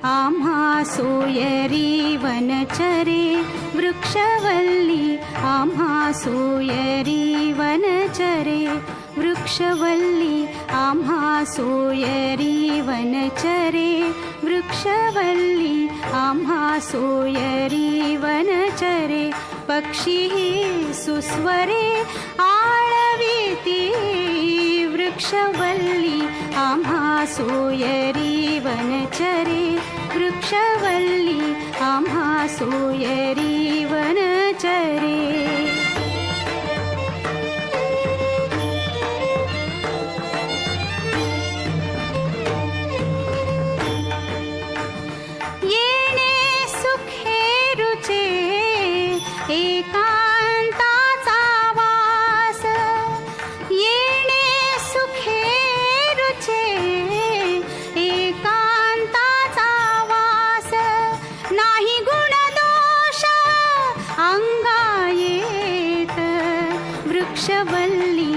आम्हा सोयरी वनचरे वृक्षवल्ली आम्हा सोयरी वनचरे वृक्षवल्ली आम्हा सोयरी वनचरे वृक्षवल्ली आम्हा सोयरी वनचरे पक्षी सुस्वरे आळविती वृक्षवल्ली आम्हा सोयरी वनचरे वृक्षवल्ली आम्हा सोयरी वनचरे एकांताचा वास येणे सुखे रुचे एकांताचा वास नाही गुण दोष अंगा येत वृक्षवल्ली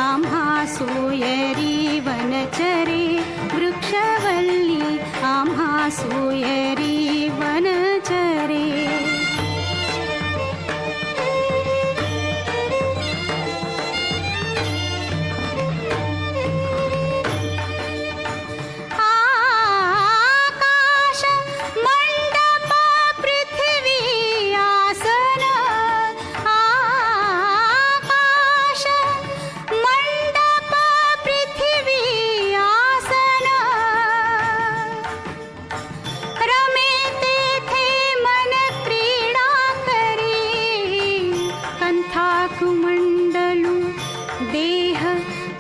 आम्हा सोयरी वनचरे वृक्षवल्ली आम्हा सोयरी वनचरे कुमंडलू देह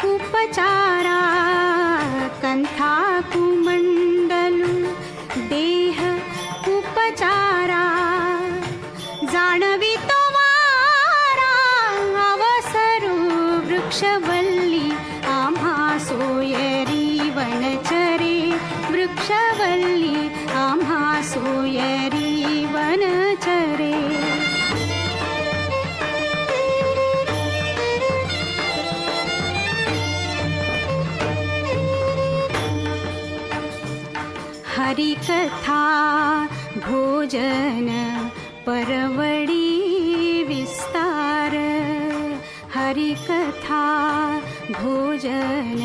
उपचारा कंथा कुमंडलू देह उपचारा जाणवितो वारा अवसरू वृक्षवल्ली आम्हा सोयरी वनचरे वृक्षवल्ली आम्हा सोयरी वनचरे हरिकथा भोजन परवडी विस्तार हरिकथा भोजन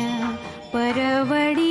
परवडी